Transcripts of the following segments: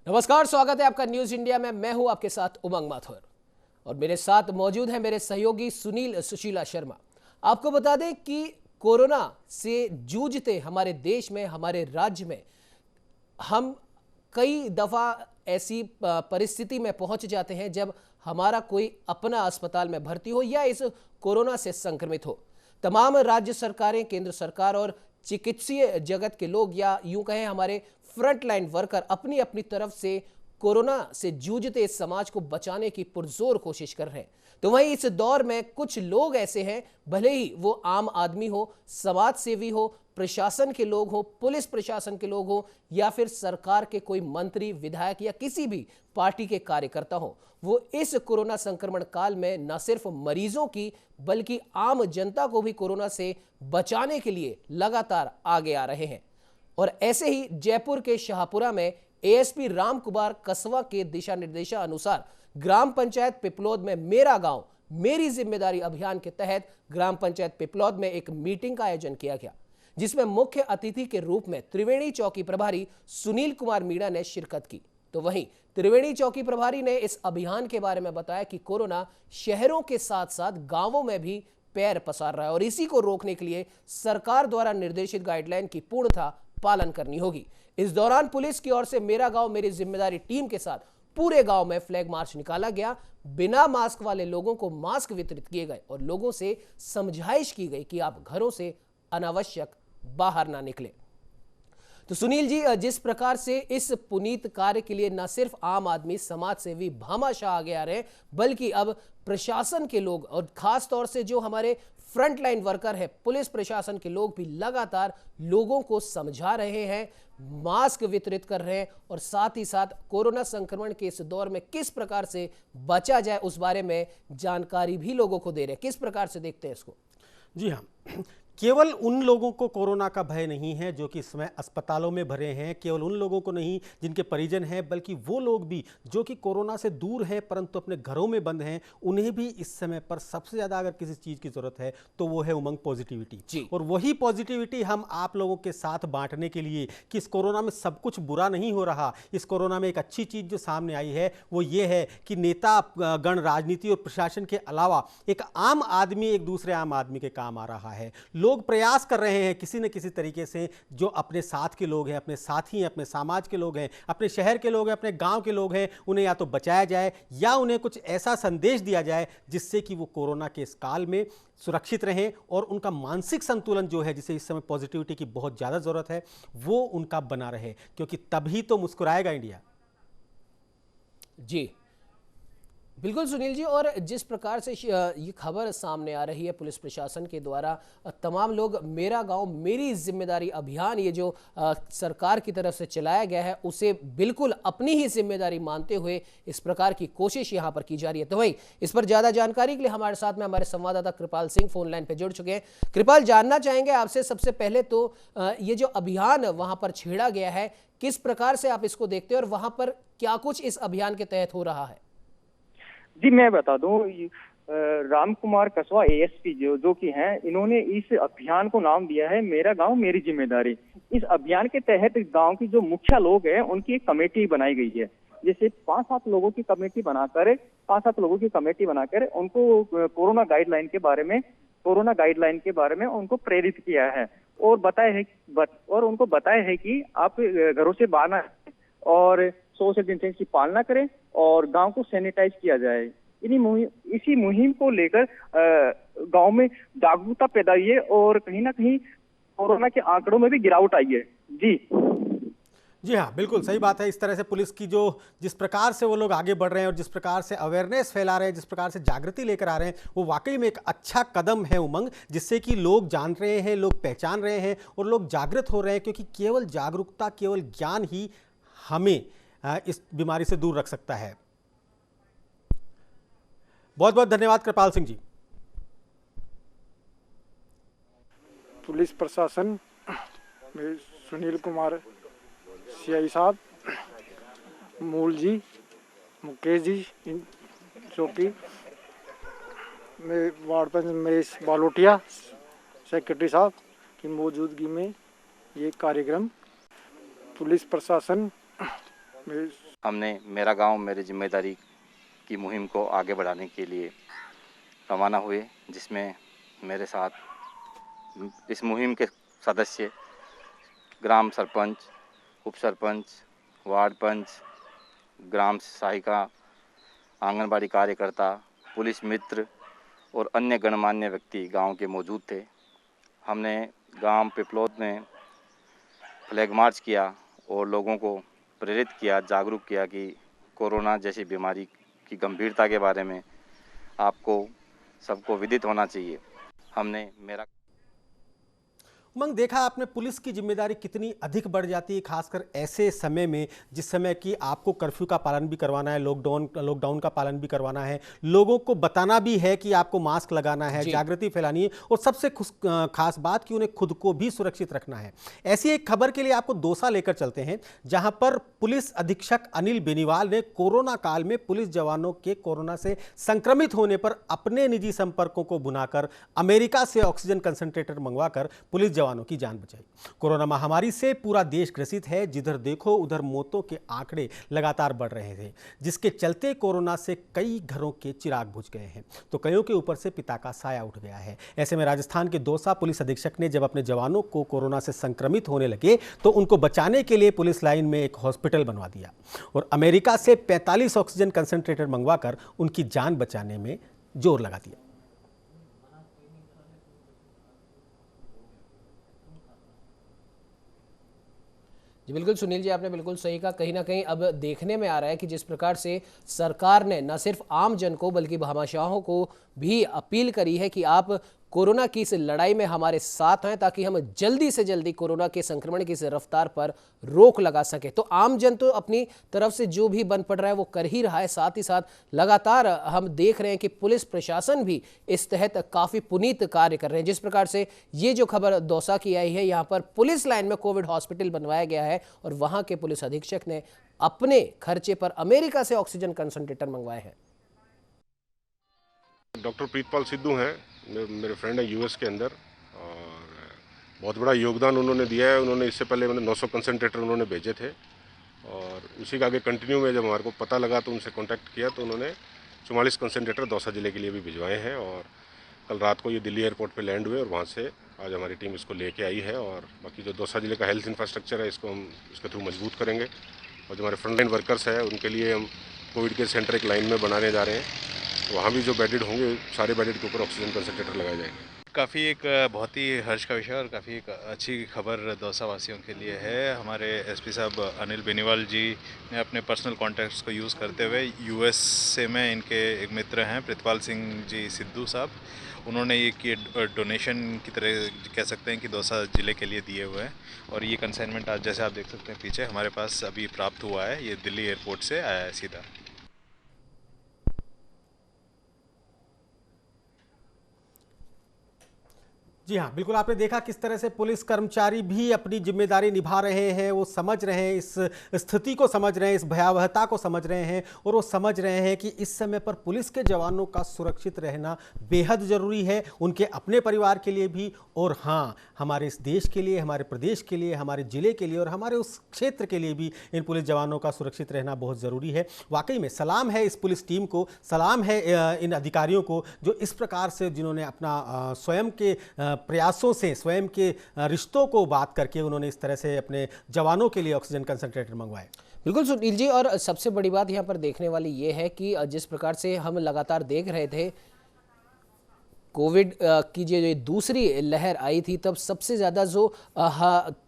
नमस्कार, स्वागत है आपका न्यूज इंडिया में। मैं हूं आपके साथ उमंग माथुर और मेरे साथ मौजूद हैं मेरे सहयोगी सुनील सुशीला शर्मा। आपको बता दें कि कोरोना से जूझते हमारे देश में, हमारे राज्य में हम कई दफा ऐसी परिस्थिति में पहुंच जाते हैं जब हमारा कोई अपना अस्पताल में भर्ती हो या इस कोरोना से संक्रमित हो। तमाम राज्य सरकारें, केंद्र सरकार और चिकित्सीय जगत के लोग, या यूं कहें हमारे फ्रंटलाइन वर्कर, अपनी अपनी तरफ से कोरोना से जूझते इस समाज को बचाने की पुरजोर कोशिश कर रहे हैं। तो वहीं इस दौर में कुछ लोग ऐसे हैं, भले ही वो आम आदमी हो, समाज सेवी हो, प्रशासन के लोग हो, पुलिस प्रशासन के लोग हो, या फिर सरकार के कोई मंत्री, विधायक या किसी भी पार्टी के कार्यकर्ता हो, वो इस कोरोना संक्रमण काल में न सिर्फ मरीजों की बल्कि आम जनता को भी कोरोना से बचाने के लिए लगातार आगे आ रहे हैं। और ऐसे ही जयपुर के शाहपुरा में एएसपी राम कुमार कसवा के दिशा निर्देशानुसार ग्राम पंचायत पिपलौद में मेरा गांव मेरी जिम्मेदारी अभियान के तहत ग्राम पंचायत पिपलौद में एक मीटिंग का आयोजन किया गया, जिसमें मुख्य अतिथि के रूप में त्रिवेणी चौकी प्रभारी सुनील कुमार मीणा ने शिरकत की। तो वहीं त्रिवेणी चौकी प्रभारी ने इस अभियान के बारे में बताया कि कोरोना शहरों के साथ साथ गांवों में भी पैर पसार रहा है और इसी को रोकने के लिए सरकार द्वारा निर्देशित गाइडलाइन की पूर्णतः पालन करनी होगी। इस दौरान पुलिस की ओर से मेरा गांव मेरी जिम्मेदारी टीम के साथ पूरे गांव में फ्लैग मार्च निकाला गया। बिना मास्क वाले लोगों को मास्क वितरित किए गए और लोगों से समझाइश की गई कि आप घरों से अनावश्यक बाहर ना निकले। तो सुनील जी, जिस प्रकार से इस पुनीत कार्य के लिए न सिर्फ आम आदमी, समाज सेवी भामाशाह आगे आ रहे हैं, बल्कि अब प्रशासन के लोग और खास तौर से जो हमारे फ्रंटलाइन वर्कर है, पुलिस प्रशासन के लोग भी लगातार लोगों को समझा रहे हैं, मास्क वितरित कर रहे हैं और साथ ही साथ कोरोना संक्रमण के इस दौर में किस प्रकार से बचा जाए उस बारे में जानकारी भी लोगों को दे रहे हैं। किस प्रकार से देखते हैं इसको? जी हाँ, केवल उन लोगों को कोरोना का भय नहीं है जो कि इस समय अस्पतालों में भरे हैं, केवल उन लोगों को नहीं जिनके परिजन हैं, बल्कि वो लोग भी जो कि कोरोना से दूर हैं परंतु अपने घरों में बंद हैं, उन्हें भी इस समय पर सबसे ज़्यादा अगर किसी चीज़ की ज़रूरत है तो वो है उमंग पॉजिटिविटी। और वही पॉजिटिविटी हम आप लोगों के साथ बांटने के लिए कि इस कोरोना में सब कुछ बुरा नहीं हो रहा। इस कोरोना में एक अच्छी चीज़ जो सामने आई है वो ये है कि नेता गण, राजनीति और प्रशासन के अलावा एक आम आदमी एक दूसरे आम आदमी के काम आ रहा है। लोग प्रयास कर रहे हैं किसी न किसी तरीके से, जो अपने साथ के लोग हैं, अपने साथी हैं, अपने समाज के लोग हैं, अपने शहर के लोग हैं, अपने गांव के लोग हैं, उन्हें या तो बचाया जाए या उन्हें कुछ ऐसा संदेश दिया जाए जिससे कि वो कोरोना के इस काल में सुरक्षित रहें और उनका मानसिक संतुलन जो है, जिसे इस समय पॉजिटिविटी की बहुत ज़्यादा ज़रूरत है, वो उनका बना रहे, क्योंकि तभी तो मुस्कुराएगा इंडिया। जी बिल्कुल सुनील जी, और जिस प्रकार से ये खबर सामने आ रही है पुलिस प्रशासन के द्वारा, तमाम लोग मेरा गांव मेरी जिम्मेदारी अभियान, ये जो सरकार की तरफ से चलाया गया है, उसे बिल्कुल अपनी ही जिम्मेदारी मानते हुए इस प्रकार की कोशिश यहां पर की जा रही है। तो वहीं इस पर ज्यादा जानकारी के लिए हमारे साथ में हमारे संवाददाता कृपाल सिंह फोन लाइन पर जुड़ चुके हैं। कृपाल, जानना चाहेंगे आपसे सबसे पहले तो ये जो अभियान वहां पर छेड़ा गया है, किस प्रकार से आप इसको देखते हैं और वहां पर क्या कुछ इस अभियान के तहत हो रहा है? जी, मैं बता दूं, राम कुमार कसवा एएसपी जो कि हैं, इन्होंने इस अभियान को नाम दिया है मेरा गांव मेरी जिम्मेदारी। इस अभियान के तहत गांव की जो मुखिया लोग हैं उनकी एक कमेटी बनाई गई है, जैसे 5-7 लोगों की कमेटी बनाकर उनको कोरोना गाइडलाइन के बारे में उनको प्रेरित किया है और उनको बताया है कि आप घरों से बाहर ना और सोशल डिस्टेंस की पालना करें और गांव को सैनिटाइज किया जाए। इसी मुहिम को लेकर गांव में जागरूकता पैदा हुई है और कहीं ना कहीं कोरोना के आंकड़ों में भी गिरावट आई है। जी हाँ, बिल्कुल सही बात है। इस तरह से पुलिस की जिस प्रकार से वो लोग आगे बढ़ रहे हैं और जिस प्रकार से अवेयरनेस फैला रहे हैं, जिस प्रकार से जागृति लेकर आ रहे हैं, वो वाकई में एक अच्छा कदम है उमंग, जिससे कि लोग जान रहे हैं, लोग पहचान रहे हैं और लोग जागृत हो रहे हैं, क्योंकि केवल जागरूकता, केवल ज्ञान ही हमें इस बीमारी से दूर रख सकता है। बहुत बहुत धन्यवाद कृपाल सिंह जी। पुलिस प्रशासन में सुनील कुमार सीआई साहब, मूल जी, मुकेश जी, चौकी में वार्ड पंच महेश बालोटिया, सेक्रेटरी साहब की मौजूदगी में ये कार्यक्रम पुलिस प्रशासन हमने मेरा गांव मेरी जिम्मेदारी की मुहिम को आगे बढ़ाने के लिए रवाना हुए, जिसमें मेरे साथ इस मुहिम के सदस्य ग्राम सरपंच, उप सरपंच, वार्ड पंच, ग्राम सहायिका, आंगनबाड़ी कार्यकर्ता, पुलिस मित्र और अन्य गणमान्य व्यक्ति गांव के मौजूद थे। हमने गांव पिपलोद में फ्लैग मार्च किया और लोगों को प्रेरित किया, जागरूक किया कि कोरोना जैसी बीमारी की गंभीरता के बारे में आपको सबको विदित होना चाहिए। हमने मेरा उमंग, देखा आपने पुलिस की जिम्मेदारी कितनी अधिक बढ़ जाती है, खासकर ऐसे समय में जिस समय कि आपको कर्फ्यू का पालन भी करवाना है, लॉकडाउन का पालन भी करवाना है, लोगों को बताना भी है कि आपको मास्क लगाना है, जागृति फैलानी है और सबसे खास बात कि उन्हें खुद को भी सुरक्षित रखना है। ऐसी एक खबर के लिए आपको दौसा लेकर चलते हैं, जहां पर पुलिस अधीक्षक अनिल बेनीवाल ने कोरोना काल में पुलिस जवानों के कोरोना से संक्रमित होने पर अपने निजी संपर्कों को बुनाकर अमेरिका से ऑक्सीजन कंसंट्रेटर मंगवाकर पुलिस जवानों की जान बचाई। कोरोना महामारी से पूरा देश ग्रसित है, जिधर देखो उधर मौतों के आंकड़े लगातार बढ़ रहे थे, जिसके चलते कोरोना से कई घरों के चिराग बुझ गए हैं तो कईयों के ऊपर से पिता का साया उठ गया है। ऐसे में राजस्थान के दौसा पुलिस अधीक्षक ने जब अपने जवानों को कोरोना से संक्रमित होने लगे तो उनको बचाने के लिए पुलिस लाइन में एक हॉस्पिटल बनवा दिया और अमेरिका से 45 ऑक्सीजन कंसंट्रेटर मंगवाकर उनकी जान बचाने में जोर लगा दिया। जी बिल्कुल सुनील जी, आपने बिल्कुल सही कहा। कहीं ना कहीं अब देखने में आ रहा है कि जिस प्रकार से सरकार ने न सिर्फ आम जन को बल्कि भामाशाहों को भी अपील करी है कि आप कोरोना की इस लड़ाई में हमारे साथ हैं ताकि हम जल्दी से जल्दी कोरोना के संक्रमण की इस रफ्तार पर रोक लगा सके। तो आम जन तो अपनी तरफ से जो भी बन पड़ रहा है वो कर ही रहा है, साथ ही साथ लगातार हम देख रहे हैं कि पुलिस प्रशासन भी इस तहत काफी पुनीत कार्य कर रहे हैं। जिस प्रकार से ये जो खबर दौसा की आई है, यहाँ पर पुलिस लाइन में कोविड हॉस्पिटल बनवाया गया है और वहां के पुलिस अधीक्षक ने अपने खर्चे पर अमेरिका से ऑक्सीजन कंसंट्रेटर मंगवाए हैं। डॉक्टर प्रीतपाल सिद्धू हैं, मेरे फ्रेंड है यूएस के अंदर और बहुत बड़ा योगदान उन्होंने दिया है। उन्होंने इससे पहले 900 कंसंट्रेटर उन्होंने भेजे थे और उसी का आगे कंटिन्यू में जब हमारे को पता लगा तो उनसे कांटेक्ट किया तो उन्होंने 44 कंसंट्रेटर दौसा जिले के लिए भी भिजवाए हैं और कल रात को ये दिल्ली एयरपोर्ट पे लैंड हुए और वहाँ से आज हमारी टीम इसको लेके आई है। और बाकी जो दौसा जिले का हेल्थ इंफ्रास्ट्रक्चर है इसको हम इसके थ्रू मजबूत करेंगे और जो हमारे फ्रंटलाइन वर्कर्स हैं उनके लिए हम कोविड केयर सेंटर एक लाइन में बनाने जा रहे हैं। वहाँ भी जो बेडेड होंगे सारे बेडेड के ऊपर ऑक्सीजन कंसंट्रेटर लगाए जाएंगे। काफ़ी एक बहुत ही हर्ष का विषय और काफ़ी एक अच्छी खबर दौसा वासियों के लिए है। हमारे एसपी साहब अनिल बेनीवाल जी ने अपने पर्सनल कॉन्टैक्ट्स को यूज़ करते हुए यूएसए में इनके एक मित्र हैं प्रीतपाल सिंह जी सिद्धू साहब, उन्होंने ये डोनेशन की तरह कह सकते हैं कि दौसा ज़िले के लिए दिए हुए हैं और ये कंसाइनमेंट आज जैसे आप देख सकते हैं पीछे हमारे पास अभी प्राप्त हुआ है। ये दिल्ली एयरपोर्ट से आया है सीधा। जी हाँ, बिल्कुल आपने देखा किस तरह से पुलिस कर्मचारी भी अपनी जिम्मेदारी निभा रहे हैं। वो समझ रहे हैं, इस स्थिति को समझ रहे हैं, इस भयावहता को समझ रहे हैं और वो समझ रहे हैं कि इस समय पर पुलिस के जवानों का सुरक्षित रहना बेहद ज़रूरी है, उनके अपने परिवार के लिए भी और हाँ, हमारे इस देश के लिए, हमारे प्रदेश के लिए, हमारे ज़िले के लिए और हमारे उस क्षेत्र के लिए भी इन पुलिस जवानों का सुरक्षित रहना बहुत ज़रूरी है। वाकई में सलाम है इस पुलिस टीम को, सलाम है इन अधिकारियों को जो इस प्रकार से जिन्होंने अपना स्वयं के प्रयासों से, स्वयं के रिश्तों को बात करके उन्होंने इस तरह से अपने जवानों के लिए ऑक्सीजन कंसंट्रेटर मंगवाए। बिल्कुल सुनील जी, और सबसे बड़ी बात यहाँ पर देखने वाली ये है कि जिस प्रकार से हम लगातार देख रहे थे कोविड की जो दूसरी लहर आई थी तब सबसे ज़्यादा जो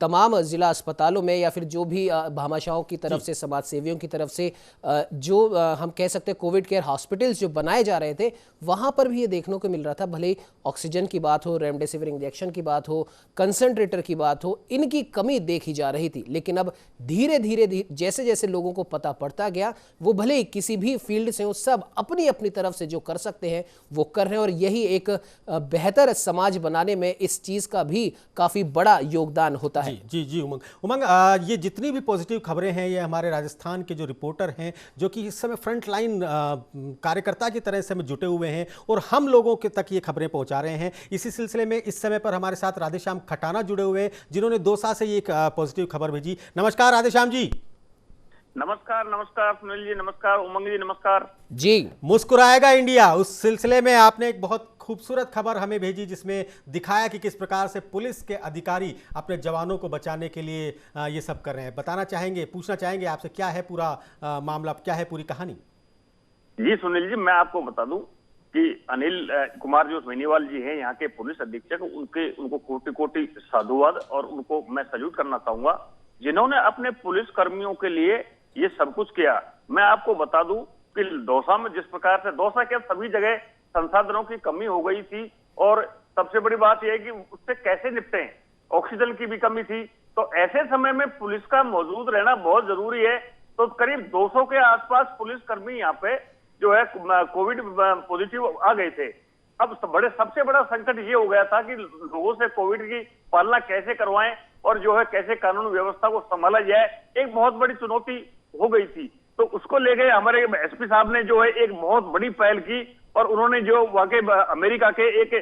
तमाम ज़िला अस्पतालों में या फिर जो भी भामाशाहों की तरफ से, समाज सेवियों की तरफ से जो हम कह सकते हैं कोविड केयर हॉस्पिटल्स जो बनाए जा रहे थे वहाँ पर भी ये देखने को मिल रहा था। भले ही ऑक्सीजन की बात हो, रेमडेसिविर इंजेक्शन की बात हो, कंसंट्रेटर की बात हो, इनकी कमी देखी जा रही थी। लेकिन अब धीरे धीरे जैसे जैसे लोगों को पता पड़ता गया, वो भले ही किसी भी फील्ड से हो, सब अपनी अपनी तरफ से जो कर सकते हैं वो कर रहे हैं और यही एक बेहतर समाज बनाने में इस चीज का भी काफी बड़ा योगदान होता है। जी जी उमंग, ये जितनी भी पॉजिटिव खबरें हैं ये हमारे राजस्थान के जो रिपोर्टर हैं जो कि इस समय फ्रंट लाइन कार्यकर्ता की तरह से में जुटे हुए हैं और हम लोगों के तक ये खबरें पहुंचा रहे हैं। इसी सिलसिले में इस समय पर हमारे साथ राधेश्याम खटाना जुड़े हुए हैं जिन्होंने दौसा से ये एक पॉजिटिव खबर भेजी। नमस्कार राधेश्याम जी। नमस्कार नमस्कार सुनील जी, नमस्कार उमंग जी, नमस्कार जी। मुस्कुराएगा इंडिया, उस सिलसिले में आपने एक बहुत खूबसूरत खबर हमें भेजी जिसमें दिखाया कि किस प्रकार से पुलिस के अधिकारी अपने जवानों को बचाने के लिए ये सब कर रहे हैं। बताना चाहेंगे, पूछना चाहेंगे आपसे, क्या है पूरा मामला, क्या है पूरी कहानी? जी सुनील जी, मैं आपको बता दूं कि अनिल कुमार जो बेनीवाल जी हैं, यहाँ के पुलिस अधीक्षक, उनको कोटि कोटि साधुवाद और उनको मैं सल्यूट करना चाहूंगा, जिन्होंने अपने पुलिस कर्मियों के लिए ये सब कुछ किया। मैं आपको बता दूं कि दौसा में जिस प्रकार से, दौसा के सभी जगह संसाधनों की कमी हो गई थी और सबसे बड़ी बात यह है कि उससे कैसे निपटे, ऑक्सीजन की भी कमी थी। तो ऐसे समय में पुलिस का मौजूद रहना बहुत जरूरी है। तो करीब 200 के आसपास पुलिस कर्मी यहाँ पे जो है कोविड पॉजिटिव आ गए थे। अब सबसे बड़ा संकट ये हो गया था कि लोगों से कोविड की पालना कैसे करवाएं और जो है कैसे कानून व्यवस्था को संभाला जाए, एक बहुत बड़ी चुनौती हो गई थी। तो उसको ले गए हमारे एसपी साहब ने जो है एक बहुत बड़ी पहल की और उन्होंने जो वाकई अमेरिका के एक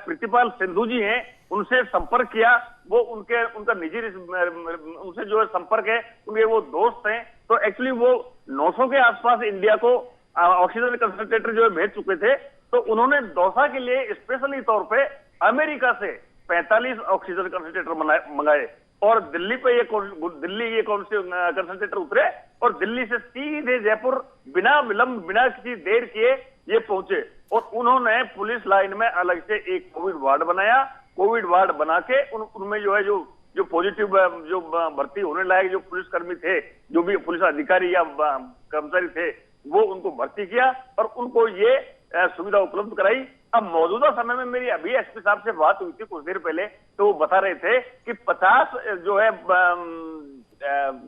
प्रीतिपाल सिंधु जी हैं, उनसे संपर्क किया। वो उनका निजी उनसे जो है संपर्क है, उनके वो दोस्त हैं। तो एक्चुअली वो 900 के आसपास इंडिया को ऑक्सीजन कंसंट्रेटर जो है भेज चुके थे। तो उन्होंने दौसा के लिए स्पेशली तौर पे अमेरिका से 45 ऑक्सीजन कंसंट्रेटर मंगाए और दिल्ली पे ये कंसंट्रेटर उतरे और दिल्ली से सीधे जयपुर बिना विलंब, बिना किसी देर किए ये पहुंचे। और उन्होंने पुलिस लाइन में अलग से एक कोविड वार्ड बनाया। कोविड वार्ड बना के उनमें जो है जो पॉजिटिव जो भर्ती होने लायक जो पुलिसकर्मी थे, जो भी पुलिस अधिकारी या कर्मचारी थे, वो उनको भर्ती किया और उनको ये सुविधा उपलब्ध कराई। अब मौजूदा समय में मेरी अभी एसपी साहब से बात हुई थी कुछ देर पहले, तो वो बता रहे थे कि 50 जो है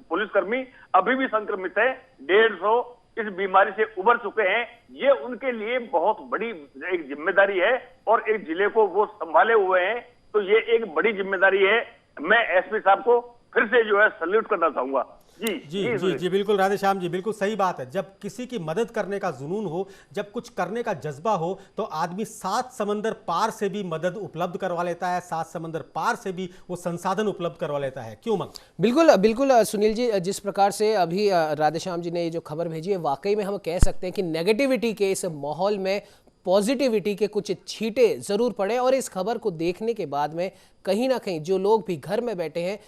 पुलिसकर्मी अभी भी संक्रमित है, 150 इस बीमारी से उबर चुके हैं। ये उनके लिए बहुत बड़ी एक जिम्मेदारी है और एक जिले को वो संभाले हुए हैं। तो ये एक बड़ी जिम्मेदारी है। मैं एसपी साहब को फिर से जो है सल्यूट करना चाहूंगा। जी जी जी जी, जी बिल्कुल राधेश्याम जी, बिल्कुल सही बात है। जब किसी की मदद करने का जुनून हो, जब कुछ करने का जज्बा हो, तो आदमी 7 समंदर पार से भी मदद उपलब्ध करवा लेता है, 7 समंदर पार से भी वो संसाधन उपलब्ध करवा लेता है। क्यों मंग? बिल्कुल बिल्कुल सुनील जी, जिस प्रकार से अभी राधेश्याम जी ने ये जो खबर भेजी है, वाकई में हम कह सकते हैं कि नेगेटिविटी के इस माहौल में पॉजिटिविटी के कुछ छींटे जरूर पड़े। और इस खबर को देखने के बाद में कहीं ना कहीं जो लोग भी घर में बैठे हैं,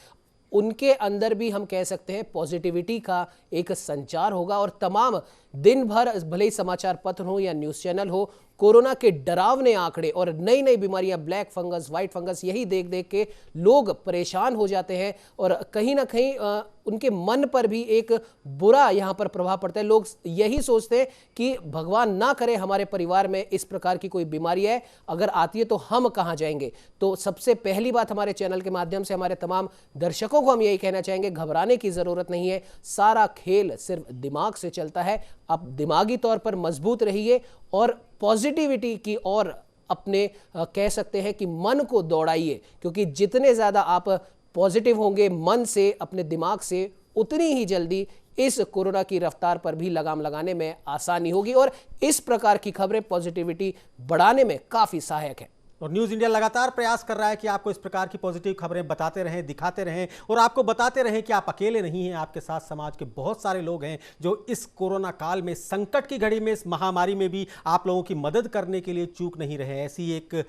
उनके अंदर भी हम कह सकते हैं पॉजिटिविटी का एक संचार होगा। और तमाम दिन भर भले ही समाचार पत्र हो या न्यूज़ चैनल हो, कोरोना के डरावने आंकड़े और नई नई बीमारियां, ब्लैक फंगस, वाइट फंगस, यही देख देख के लोग परेशान हो जाते हैं और कहीं ना कहीं उनके मन पर भी एक बुरा यहाँ पर प्रभाव पड़ता है। लोग यही सोचते हैं कि भगवान ना करे हमारे परिवार में इस प्रकार की कोई बीमारी है, अगर आती है तो हम कहाँ जाएंगे। तो सबसे पहली बात हमारे चैनल के माध्यम से हमारे तमाम दर्शकों को हम यही कहना चाहेंगे, घबराने की ज़रूरत नहीं है। सारा खेल सिर्फ दिमाग से चलता है। आप दिमागी तौर पर मजबूत रहिए और पॉजिटिविटी की ओर अपने कह सकते हैं कि मन को दौड़ाइए, क्योंकि जितने ज़्यादा आप पॉजिटिव होंगे मन से, अपने दिमाग से, उतनी ही जल्दी इस कोरोना की रफ्तार पर भी लगाम लगाने में आसानी होगी। और इस प्रकार की खबरें पॉजिटिविटी बढ़ाने में काफ़ी सहायक है। और न्यूज़ इंडिया लगातार प्रयास कर रहा है कि आपको इस प्रकार की पॉजिटिव खबरें बताते रहें, दिखाते रहें और आपको बताते रहें कि आप अकेले नहीं हैं। आपके साथ समाज के बहुत सारे लोग हैं जो इस कोरोना काल में, संकट की घड़ी में, इस महामारी में भी आप लोगों की मदद करने के लिए चूक नहीं रहे। ऐसी एक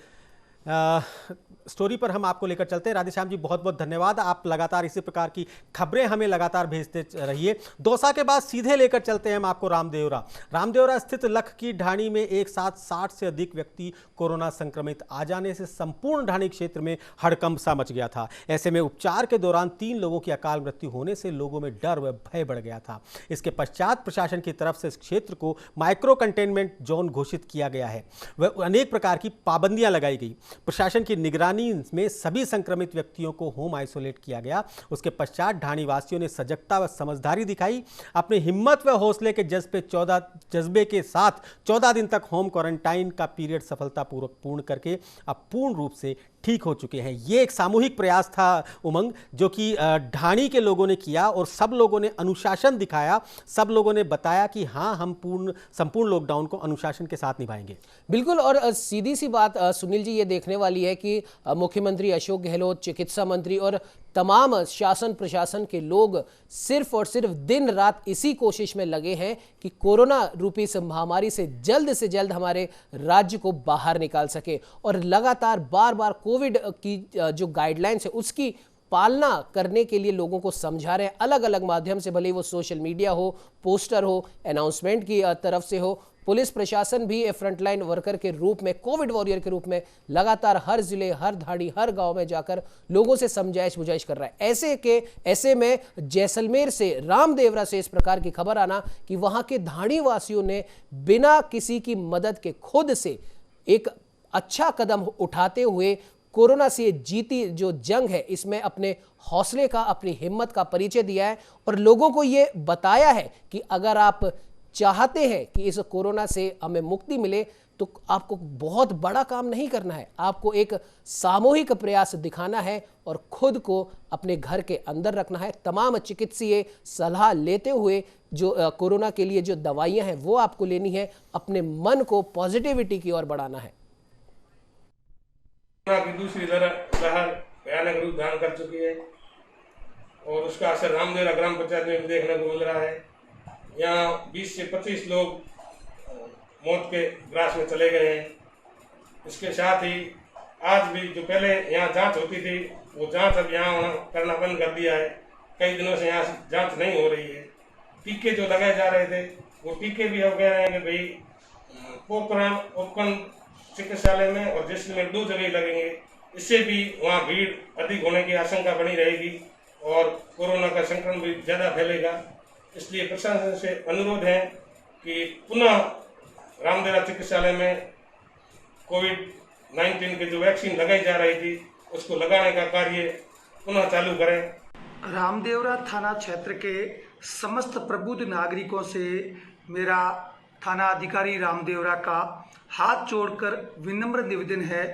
स्टोरी पर हम आपको लेकर चलते हैं। राधेश्याम जी, बहुत बहुत धन्यवाद। आप लगातार इसी प्रकार की खबरें हमें लगातार भेजते रहिए। दौसा के बाद सीधे लेकर चलते हैं हम आपको रामदेवरा। रामदेवरा स्थित लख की ढाणी में एक साथ 60 से अधिक व्यक्ति कोरोना संक्रमित आ जाने से संपूर्ण ढाणी क्षेत्र में हड़कंप सा मच गया था। ऐसे में उपचार के दौरान 3 लोगों की अकाल मृत्यु होने से लोगों में डर व भय बढ़ गया था। इसके पश्चात प्रशासन की तरफ से इस क्षेत्र को माइक्रो कंटेनमेंट जोन घोषित किया गया है व अनेक प्रकार की पाबंदियां लगाई गई। प्रशासन की निगरानी में सभी संक्रमित व्यक्तियों को होम आइसोलेट किया गया। उसके पश्चात ढाणी वासियों ने सजगता व समझदारी दिखाई। अपने हिम्मत व हौसले के जज्बे के साथ 14 दिन तक होम क्वारंटाइन का पीरियड सफलतापूर्वक पूर्ण करके अब पूर्ण रूप से ठीक हो चुके हैं। ये एक सामूहिक प्रयास था उमंग, जो कि ढाणी के लोगों ने किया और सब लोगों ने अनुशासन दिखाया। सब लोगों ने बताया कि हाँ, हम संपूर्ण लॉकडाउन को अनुशासन के साथ निभाएंगे। बिल्कुल। और सीधी सी बात सुनील जी, ये देखने वाली है कि मुख्यमंत्री अशोक गहलोत, चिकित्सा मंत्री और तमाम शासन प्रशासन के लोग सिर्फ और सिर्फ दिन रात इसी कोशिश में लगे हैं कि कोरोना रूपी इस महामारी से जल्द हमारे राज्य को बाहर निकाल सके, और लगातार बार बार कोविड की जो गाइडलाइंस है उसकी पालना करने के लिए लोगों को समझा रहे हैं अलग अलग माध्यम से, भले वो सोशल मीडिया हो, पोस्टर हो, अनाउंसमेंट की तरफ से हो। पुलिस प्रशासन भी फ्रंटलाइन वर्कर के रूप में, कोविड वॉरियर के रूप में लगातार हर जिले, हर धाड़ी, हर गांव में जाकर लोगों से समझाइश बुझाइश कर रहा है। ऐसे में जैसलमेर से, रामदेवरा से इस प्रकार की खबर आना कि वहां के धाड़ी वासियों ने बिना किसी की मदद के खुद से एक अच्छा कदम उठाते हुए कोरोना से जीती जो जंग है इसमें अपने हौसले का, अपनी हिम्मत का परिचय दिया है और लोगों को यह बताया है कि अगर आप चाहते हैं कि इस कोरोना से हमें मुक्ति मिले तो आपको बहुत बड़ा काम नहीं करना है, आपको एक सामूहिक प्रयास दिखाना है और खुद को अपने घर के अंदर रखना है। तमाम चिकित्सीय सलाह लेते हुए जो कोरोना के लिए जो दवाइयां हैं वो आपको लेनी है, अपने मन को पॉजिटिविटी की ओर बढ़ाना है। कोरोना की दूसरी लहर भयानक रूप धारण कर चुकी है और उसका असर रामदेवरा ग्राम पंचायत में भी देखने को मिल रहा है। यहाँ 20 से 25 लोग मौत के ग्रास में चले गए हैं। इसके साथ ही आज भी जो पहले यहाँ जांच होती थी वो जांच अब यहाँ करना बंद कर दिया है। कई दिनों से यहाँ जांच नहीं हो रही है। टीके जो लगाए जा रहे थे वो टीके भी अब कह रहे हैं कि भाई पोखरण उपखंड चिकित्सालय में और जैसलमेर 2 जगह लगेंगे। इससे भी वहाँ भीड़ अधिक होने की आशंका बनी रहेगी और कोरोना का संक्रमण भी ज़्यादा फैलेगा। इसलिए प्रशासन से अनुरोध है कि पुनः रामदेवरा चिकित्सालय में कोविड-19 की जो वैक्सीन लगाई जा रही थी उसको लगाने का कार्य पुनः चालू करें। रामदेवरा थाना क्षेत्र के समस्त प्रबुद्ध नागरिकों से मेरा थाना अधिकारी रामदेवरा का हाथ जोड़कर विनम्र निवेदन है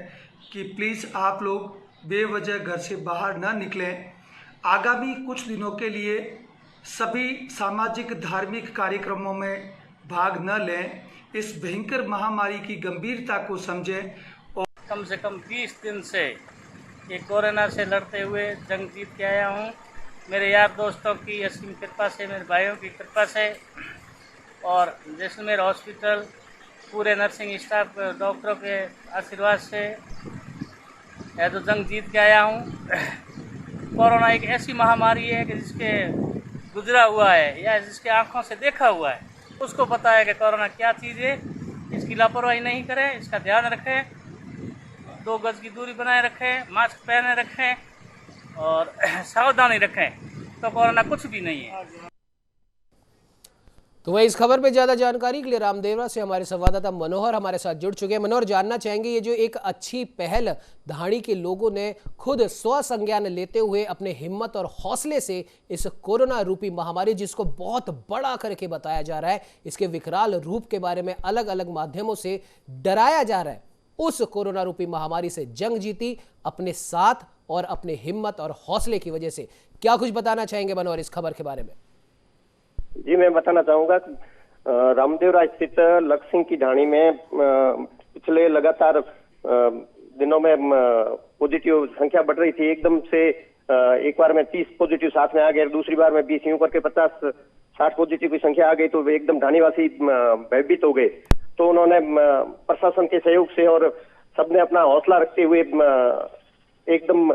कि प्लीज़ आप लोग बेवजह घर से बाहर न निकलें। आगामी कुछ दिनों के लिए सभी सामाजिक धार्मिक कार्यक्रमों में भाग न लें। इस भयंकर महामारी की गंभीरता को समझें और कम से कम 20 दिन से ये कोरोना से लड़ते हुए जंग जीत के आया हूँ। मेरे यार दोस्तों की असीम कृपा से, मेरे भाइयों की कृपा से और जैसलमेर हॉस्पिटल पूरे नर्सिंग स्टाफ डॉक्टरों के आशीर्वाद से यह तो जंग जीत के आया हूँ। कोरोना एक ऐसी महामारी है कि जिसके गुजरा हुआ है या जिसके आंखों से देखा हुआ है उसको पता है कि कोरोना क्या चीज़ है। इसकी लापरवाही नहीं करें, इसका ध्यान रखें, 2 गज की दूरी बनाए रखें, मास्क पहने रखें और सावधानी रखें तो कोरोना कुछ भी नहीं है। तो वह इस खबर पे ज्यादा जानकारी के लिए रामदेवरा से हमारे संवाददाता मनोहर हमारे साथ जुड़ चुके हैं। मनोहर, जानना चाहेंगे ये जो एक अच्छी पहल धाड़ी के लोगों ने खुद स्वसंज्ञान लेते हुए अपने हिम्मत और हौसले से इस कोरोना रूपी महामारी जिसको बहुत बड़ा करके बताया जा रहा है, इसके विकराल रूप के बारे में अलग अलग माध्यमों से डराया जा रहा है, उस कोरोना रूपी महामारी से जंग जीती अपने साथ और अपने हिम्मत और हौसले की वजह से। क्या कुछ बताना चाहेंगे मनोहर इस खबर के बारे में? जी, मैं बताना चाहूंगा रामदेवरा स्थित लक्ष्य सिंह की ढाणी में पिछले लगातार दिनों में पॉजिटिव संख्या बढ़ रही थी। एकदम से एक बार में 30 पॉजिटिव साथ में आ गए, दूसरी बार में 20 यूं करके 50-60 पॉजिटिव की संख्या आ गई तो एकदम ढाणीवासी भयभीत हो गए। तो उन्होंने प्रशासन के सहयोग से और सबने अपना हौसला रखते हुए एकदम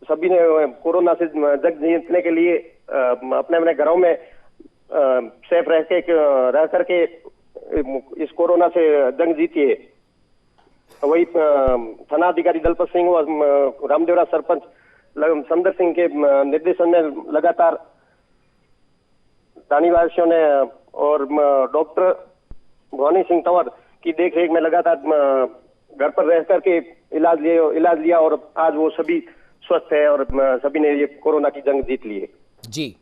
सभी ने कोरोना से जंग जीतने के लिए अपने अपने घरों में सेफ रह करके इस कोरोना से जंग जीती है। वही थाना अधिकारी दलपत सिंह और रामदेवरा सरपंच समदर सिंह के निर्देशन में लगातार ढाणीवासियों ने और डॉक्टर भवानी सिंह तंवर की देखरेख में लगातार घर पर रह करके इलाज लिया और आज वो सभी स्वस्थ है और सभी ने ये कोरोना की जंग जीत ली है। जी,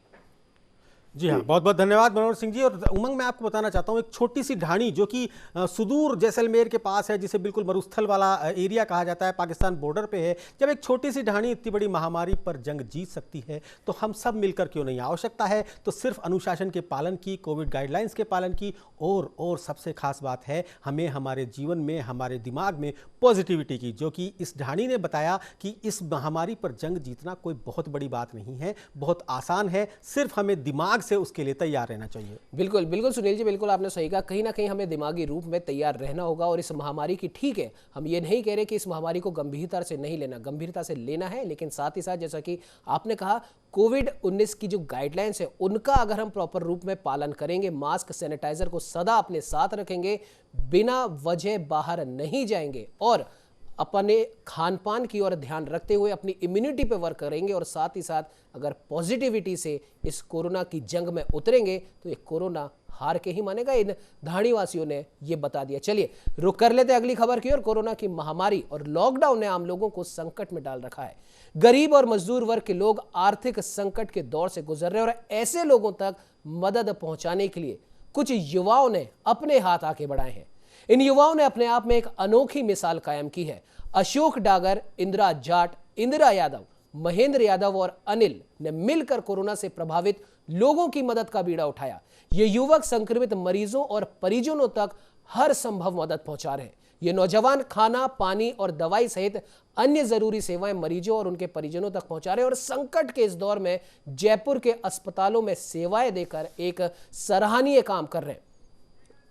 जी हाँ, बहुत बहुत धन्यवाद मनोहर सिंह जी। और उमंग, मैं आपको बताना चाहता हूँ, एक छोटी सी ढाणी जो कि सुदूर जैसलमेर के पास है, जिसे बिल्कुल मरुस्थल वाला एरिया कहा जाता है, पाकिस्तान बॉर्डर पे है। जब एक छोटी सी ढाणी इतनी बड़ी महामारी पर जंग जीत सकती है तो हम सब मिलकर क्यों नहीं। आवश्यकता है तो सिर्फ अनुशासन के पालन की, कोविड गाइडलाइंस के पालन की, और सबसे खास बात है हमें हमारे जीवन में, हमारे दिमाग में पॉजिटिविटी की, जो कि इस ढाणी ने बताया कि इस महामारी पर जंग जीतना कोई बहुत बड़ी बात नहीं है, बहुत आसान है, सिर्फ हमें दिमाग से उसके लिए तैयार रहना चाहिए। बिल्कुल बिल्कुल सुनील जी, बिल्कुल आपने सही कहा। कहीं ना कहीं हमें दिमागी रूप में तैयार रहना होगा। और इस महामारी की, ठीक है, हम ये नहीं कह रहे कि इस महामारी को गंभीरता से नहीं लेना, गंभीरता से लेना है, लेकिन साथ ही साथ जैसा कि आपने कहा, कोविड-19 की जो गाइडलाइंस है उनका अगर हम प्रॉपर रूप में पालन करेंगे, मास्क, सैनिटाइजर को सदा अपने साथ रखेंगे, बिना वजह बाहर नहीं जाएंगे और अपने खान पान की ओर ध्यान रखते हुए अपनी इम्यूनिटी पे वर्क करेंगे, और साथ ही साथ अगर पॉजिटिविटी से इस कोरोना की जंग में उतरेंगे तो ये कोरोना हार के ही मानेगा। इन ढाणी वासियों ने ये बता दिया। चलिए रुक कर लेते अगली खबर की ओर। कोरोना की महामारी और लॉकडाउन ने आम लोगों को संकट में डाल रखा है। गरीब और मजदूर वर्ग के लोग आर्थिक संकट के दौर से गुजर रहे हैं, और ऐसे लोगों तक मदद पहुंचाने के लिए कुछ युवाओं ने अपने हाथ आगे बढ़ाए हैं। इन युवाओं ने अपने आप में एक अनोखी मिसाल कायम की है। अशोक डागर, इंदिरा जाट, इंदिरा यादव, महेंद्र यादव और अनिल ने मिलकर कोरोना से प्रभावित लोगों की मदद का बीड़ा उठाया। ये युवक संक्रमित मरीजों और परिजनों तक हर संभव मदद पहुंचा रहे हैं। ये नौजवान खाना, पानी और दवाई सहित अन्य जरूरी सेवाएं मरीजों और उनके परिजनों तक पहुंचा रहे हैं, और संकट के इस दौर में जयपुर के अस्पतालों में सेवाएं देकर एक सराहनीय काम कर रहे हैं।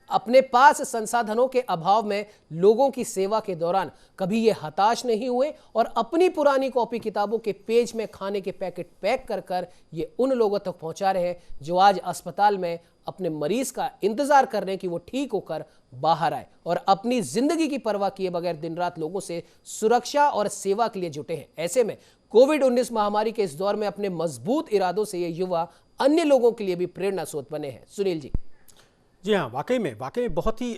अपने पास संसाधनों के अभाव में लोगों की सेवा के दौरान कभी ये हताश नहीं हुए, और अपनी पुरानी कॉपी किताबों के पेज में खाने के पैकेट पैक कर कर ये उन लोगों तक पहुंचा रहे हैं जो आज अस्पताल में अपने मरीज का इंतजार कर रहे हैं कि वो ठीक होकर बाहर आए, और अपनी जिंदगी की परवाह किए बगैर दिन रात लोगों से सुरक्षा और सेवा के लिए जुटे हैं। ऐसे में कोविड-19 महामारी के इस दौर में अपने मजबूत इरादों से ये युवा अन्य लोगों के लिए भी प्रेरणा स्रोत बने हैं। सुनील जी। जी हाँ, वाकई में बहुत ही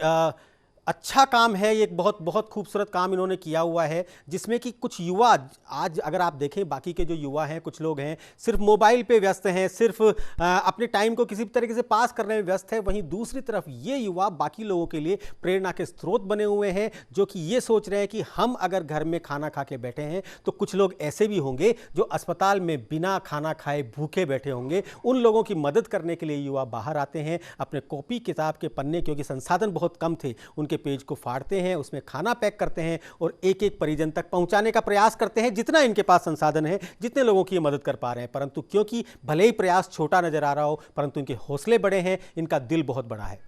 अच्छा काम है ये। एक बहुत खूबसूरत काम इन्होंने किया हुआ है, जिसमें कि कुछ युवा, आज अगर आप देखें बाकी के जो युवा हैं, कुछ लोग हैं सिर्फ मोबाइल पे व्यस्त हैं, सिर्फ अपने टाइम को किसी भी तरीके से पास करने में व्यस्त है। वहीं दूसरी तरफ ये युवा बाकी लोगों के लिए प्रेरणा के स्रोत बने हुए हैं, जो कि ये सोच रहे हैं कि हम अगर घर में खाना खा के बैठे हैं तो कुछ लोग ऐसे भी होंगे जो अस्पताल में बिना खाना खाए भूखे बैठे होंगे। उन लोगों की मदद करने के लिए युवा बाहर आते हैं, अपने कॉपी किताब के पन्ने, क्योंकि संसाधन बहुत कम थे, उनके पेज को फाड़ते हैं, उसमें खाना पैक करते हैं और एक एक परिजन तक पहुंचाने का प्रयास करते हैं, जितना इनके पास संसाधन है, जितने लोगों की ये मदद कर पा रहे हैं। परंतु क्योंकि भले ही प्रयास छोटा नजर आ रहा हो, परंतु इनके हौसले बड़े हैं, इनका दिल बहुत बड़ा है।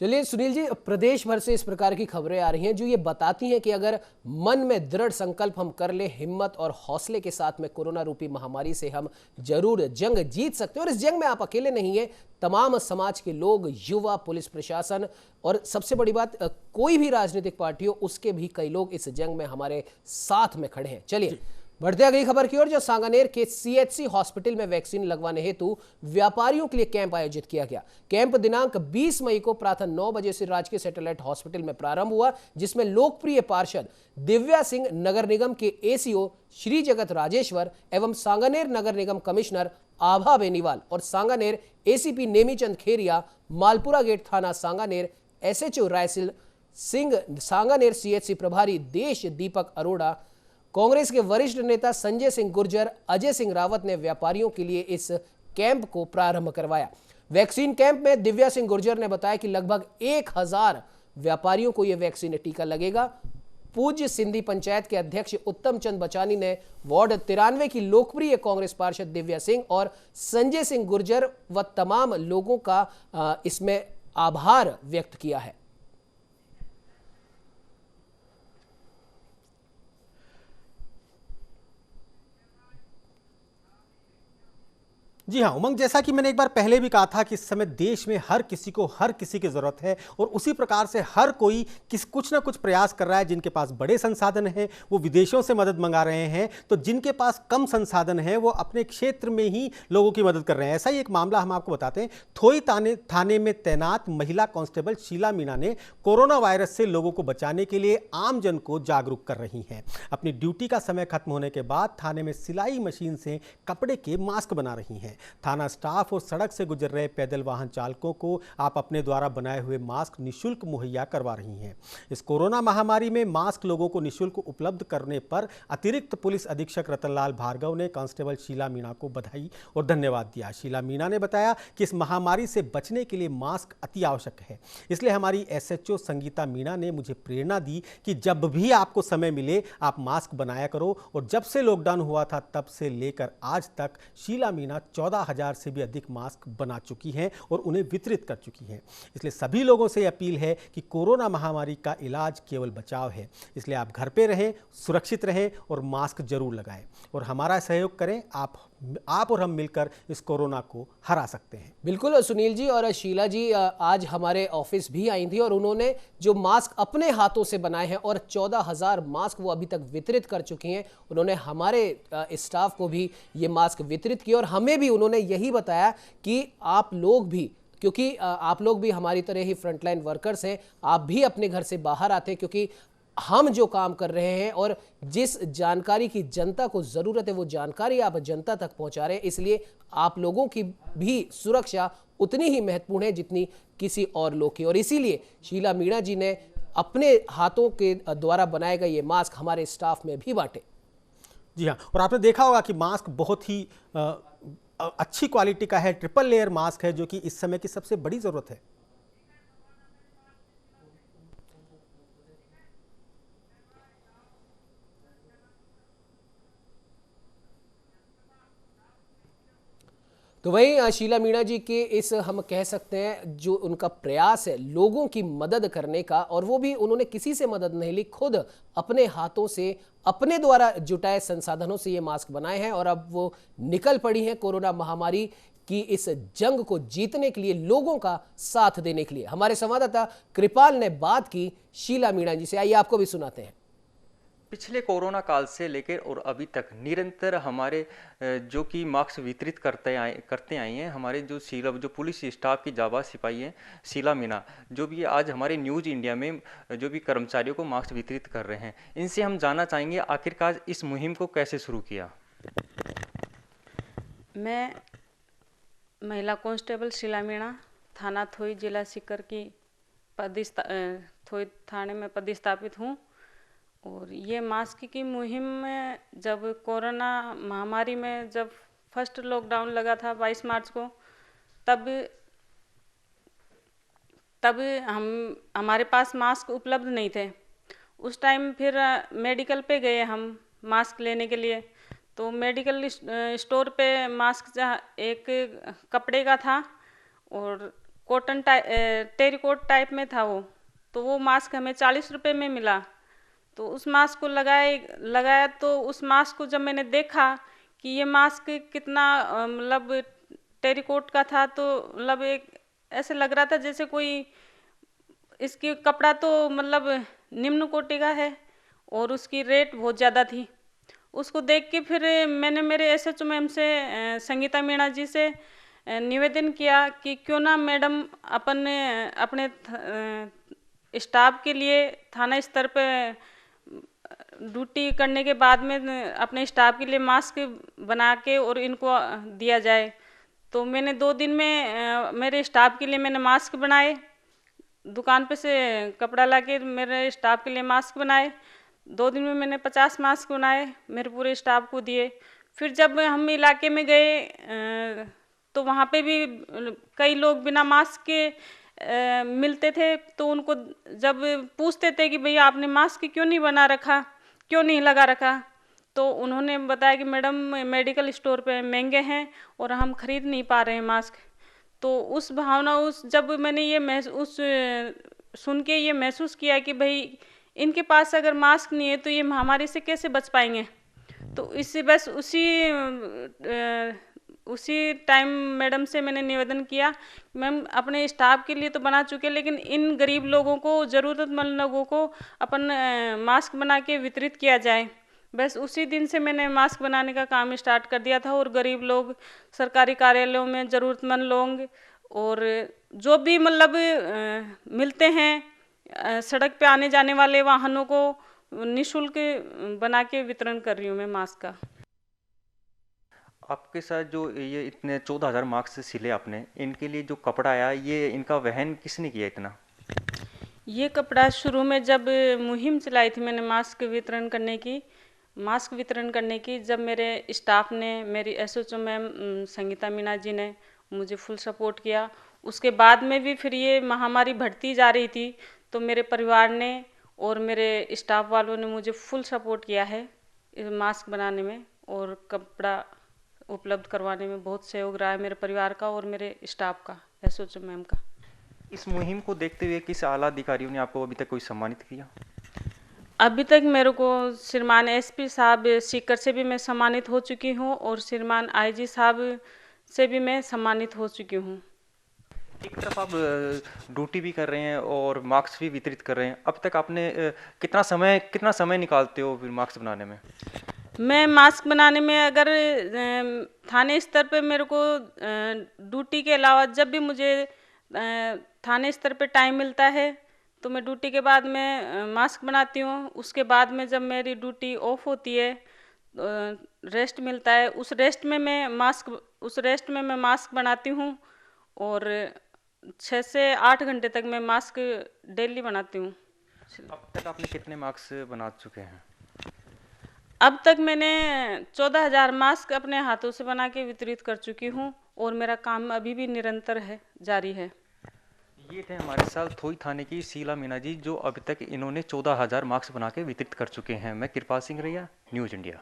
चलिए सुनील जी, प्रदेश भर से इस प्रकार की खबरें आ रही हैं जो ये बताती हैं कि अगर मन में दृढ़ संकल्प हम कर ले, हिम्मत और हौसले के साथ में कोरोना रूपी महामारी से हम जरूर जंग जीत सकते हैं। और इस जंग में आप अकेले नहीं हैं, तमाम समाज के लोग, युवा, पुलिस प्रशासन और सबसे बड़ी बात कोई भी राजनीतिक पार्टी हो, उसके भी कई लोग इस जंग में हमारे साथ में खड़े हैं। चलिए बढ़ते अगली खबर की ओर। जो सांगानेर के सीएचसी हॉस्पिटल में वैक्सीन लगवाने हेतु व्यापारियों के लिए कैंप आयोजित किया गया। कैंप दिनांक 20 मई को प्रातः 9 बजे से राजकीय सैटेलाइट हॉस्पिटल में प्रारंभ हुआ, जिसमें लोकप्रिय पार्षद दिव्या सिंह, नगर निगम के एसीओ श्री जगत राजेश्वर एवं सांगानेर नगर निगम कमिश्नर आभा बेनीवाल और सांगानेर एसीपी नेमीचंद खेरिया, मालपुरा गेट थाना सांगानेर एसएचओ रायसिल सिंह, सांगानेर सीएचसी प्रभारी देश दीपक अरोड़ा, कांग्रेस के वरिष्ठ नेता संजय सिंह गुर्जर, अजय सिंह रावत ने व्यापारियों के लिए इस कैंप को प्रारंभ करवाया। वैक्सीन कैंप में दिव्या सिंह गुर्जर ने बताया कि लगभग 1000 व्यापारियों को यह वैक्सीन टीका लगेगा। पूज्य सिंधी पंचायत के अध्यक्ष उत्तम चंद बचानी ने वार्ड 93 की लोकप्रिय कांग्रेस पार्षद दिव्या सिंह और संजय सिंह गुर्जर व तमाम लोगों का इसमें आभार व्यक्त किया है। जी हाँ उमंग, जैसा कि मैंने एक बार पहले भी कहा था कि इस समय देश में हर किसी को हर किसी की ज़रूरत है और उसी प्रकार से हर कोई कुछ ना कुछ प्रयास कर रहा है। जिनके पास बड़े संसाधन हैं वो विदेशों से मदद मंगा रहे हैं, तो जिनके पास कम संसाधन है वो अपने क्षेत्र में ही लोगों की मदद कर रहे हैं। ऐसा ही एक मामला हम आपको बताते हैं। थोई थाने में तैनात महिला कांस्टेबल शीला मीणा ने कोरोना वायरस से लोगों को बचाने के लिए आमजन को जागरूक कर रही हैं। अपनी ड्यूटी का समय खत्म होने के बाद थाने में सिलाई मशीन से कपड़े के मास्क बना रही हैं। थाना स्टाफ और सड़क से गुजर रहे पैदल वाहन चालकों को आप अपने द्वारा बनाए हुए मास्क निःशुल्क मुहैया करवा रही हैं। इस कोरोना महामारी में मास्क लोगों को निःशुल्क उपलब्ध करने पर अतिरिक्त पुलिस अधीक्षक रतनलाल भार्गव ने कांस्टेबल शीला मीणा को बधाई और धन्यवाद दिया। शीला मीणा ने बताया कि इस महामारी से बचने के लिए मास्क अति आवश्यक है, इसलिए हमारी SHO संगीता मीणा ने मुझे प्रेरणा दी कि जब भी आपको समय मिले आप मास्क बनाया करो। और जब से लॉकडाउन हुआ था तब से लेकर आज तक शीला मीणा 14,000 से भी अधिक मास्क बना चुकी हैं और उन्हें वितरित कर चुकी हैं। इसलिए सभी लोगों से अपील है कि कोरोना महामारी का इलाज केवल बचाव है, इसलिए आप घर पे रहें, सुरक्षित रहें और मास्क जरूर लगाएं और हमारा सहयोग करें। आप और हम मिलकर इस कोरोना को हरा सकते हैं। बिल्कुल सुनील जी और शीला जी आज हमारे ऑफिस भी आई थी और उन्होंने जो मास्क अपने हाथों से बनाए हैं और 14,000 मास्क वो अभी तक वितरित कर चुकी हैं। उन्होंने हमारे स्टाफ को भी ये मास्क वितरित किए और हमें भी उन्होंने यही बताया कि आप लोग भी, क्योंकि आप लोग भी हमारी तरह ही फ्रंटलाइन वर्कर्स हैं, आप भी अपने घर से बाहर आते हैं, क्योंकि हम जो काम कर रहे हैं और जिस जानकारी की जनता को जरूरत है वो जानकारी आप जनता तक पहुंचा रहे हैं। इसलिए आप लोगों की भी सुरक्षा उतनी ही महत्वपूर्ण है जितनी किसी और लोग की, और इसीलिए शीला मीणा जी ने अपने हाथों के द्वारा बनाए गए ये मास्क हमारे स्टाफ में भी बांटे। जी हाँ, और आपने देखा होगा कि मास्क बहुत ही अच्छी क्वालिटी का है, ट्रिपल लेयर मास्क है, जो कि इस समय की सबसे बड़ी जरूरत है। तो वहीं शीला मीणा जी के इस हम कह सकते हैं जो उनका प्रयास है लोगों की मदद करने का, और वो भी उन्होंने किसी से मदद नहीं ली, खुद अपने हाथों से अपने द्वारा जुटाए संसाधनों से ये मास्क बनाए हैं और अब वो निकल पड़ी हैं कोरोना महामारी की इस जंग को जीतने के लिए, लोगों का साथ देने के लिए। हमारे संवाददाता कृपाल ने बात की शीला मीणा जी से, आइए आपको भी सुनाते हैं। पिछले कोरोना काल से लेकर और अभी तक निरंतर हमारे जो कि मास्क वितरित करते आए हैं हमारे जो पुलिस स्टाफ की जाबाज सिपाही हैं शीला मीणा, जो भी आज हमारे न्यूज़ इंडिया में जो भी कर्मचारियों को मास्क वितरित कर रहे हैं। इनसे हम जानना चाहेंगे आखिरकार इस मुहिम को कैसे शुरू किया। मैं महिला कांस्टेबल शीला मीणा, थाना थोई, जिला सीकर की थोई थाने में पदस्थापित हूँ। और ये मास्क की मुहिम में जब कोरोना महामारी में जब फर्स्ट लॉकडाउन लगा था 22 मार्च को, तब हमारे पास मास्क उपलब्ध नहीं थे। उस टाइम फिर मेडिकल पे गए हम मास्क लेने के लिए, तो मेडिकल स्टोर पे मास्क एक कपड़े का था और कॉटन टेरिकोट टाइप में था वो, तो वो मास्क हमें 40 रुपये में मिला। तो उस मास्क को लगाया तो उस मास्क को जब मैंने देखा कि ये मास्क कितना मतलब टेरिकोट का था, तो मतलब एक ऐसे लग रहा था जैसे कोई इसकी कपड़ा तो मतलब निम्न कोटि का है और उसकी रेट बहुत ज़्यादा थी। उसको देख के फिर मैंने मेरे SHO मैम से संगीता मीणा जी से निवेदन किया कि क्यों ना मैडम अपने स्टाफ के लिए थाना स्तर पे ड्यूटी करने के बाद में अपने स्टाफ के लिए मास्क बना के और इनको दिया जाए। तो मैंने 2 दिन में मेरे स्टाफ के लिए मैंने मास्क बनाए, दुकान पे से कपड़ा लाके मेरे स्टाफ के लिए मास्क बनाए। 2 दिन में मैंने 50 मास्क बनाए, मेरे पूरे स्टाफ को दिए। फिर जब हम इलाके में गए तो वहाँ पे भी कई लोग बिना मास्क के मिलते थे, तो उनको जब पूछते थे कि भैया आपने मास्क क्यों नहीं बना रखा, क्यों नहीं लगा रखा, तो उन्होंने बताया कि मैडम मेडिकल स्टोर पे महंगे हैं और हम खरीद नहीं पा रहे हैं मास्क। तो उस भावना जब मैंने ये सुन के ये महसूस किया कि भाई इनके पास अगर मास्क नहीं है तो ये महामारी से कैसे बच पाएंगे। तो इससे बस उसी टाइम मैडम से मैंने निवेदन किया, मैम अपने स्टाफ के लिए तो बना चुके, लेकिन इन गरीब लोगों को, ज़रूरतमंद लोगों को अपन मास्क बना के वितरित किया जाए। बस उसी दिन से मैंने मास्क बनाने का काम स्टार्ट कर दिया था, और गरीब लोग, सरकारी कार्यालयों में ज़रूरतमंद लोग, और जो भी मतलब मिलते हैं सड़क पे आने जाने वाले वाहनों को निःशुल्क बना के वितरण कर रही हूँ मैं मास्क का। आपके साथ जो ये इतने 14,000 मास्क सिले आपने, इनके लिए जो कपड़ा आया, ये इनका वहन किसने किया इतना? ये कपड़ा शुरू में जब मुहिम चलाई थी मैंने मास्क वितरण करने की, जब मेरे स्टाफ ने, मेरी एसओएचओ मैम संगीता मीना जी ने मुझे फुल सपोर्ट किया। उसके बाद में भी फिर ये महामारी बढ़ती जा रही थी, तो मेरे परिवार ने और मेरे स्टाफ वालों ने मुझे फुल सपोर्ट किया है इस मास्क बनाने में, और कपड़ा उपलब्ध करवाने में बहुत सहयोग रहा है मेरे परिवार का और मेरे स्टाफ का, एसओएचओ मैम का। इस मुहिम को देखते हुए किस आला अधिकारियों ने आपको अभी तक कोई सम्मानित किया? अभी तक मेरे को श्रीमान एसपी साहब सीकर से भी मैं सम्मानित हो चुकी हूँ, और श्रीमान आईजी साहब से भी मैं सम्मानित हो चुकी हूँ। एक तरफ आप ड्यूटी भी कर रहे हैं और मास्क भी वितरित कर रहे हैं, अब तक आपने कितना समय निकालते हो फिर मास्क बनाने में? मैं मास्क बनाने में, अगर थाने स्तर पे मेरे को ड्यूटी के अलावा जब भी मुझे थाने स्तर पे टाइम मिलता है, तो मैं ड्यूटी के बाद में मास्क बनाती हूँ। उसके बाद में जब मेरी ड्यूटी ऑफ होती है, रेस्ट मिलता है, उस रेस्ट में मैं मास्क बनाती हूँ, और 6 से 8 घंटे तक मैं मास्क डेली बनाती हूँ। अब तक आपने कितने मास्क बना चुके हैं? अब तक मैंने 14,000 मास्क अपने हाथों से बना के वितरित कर चुकी हूँ, और मेरा काम अभी भी निरंतर है, जारी है। ये थे हमारे साथ थोई थाने की शीला मीना जी, जो अभी तक इन्होंने 14,000 मास्क बना के वितरित कर चुके हैं। मैं कृपाल सिंह रैया, न्यूज़ इंडिया।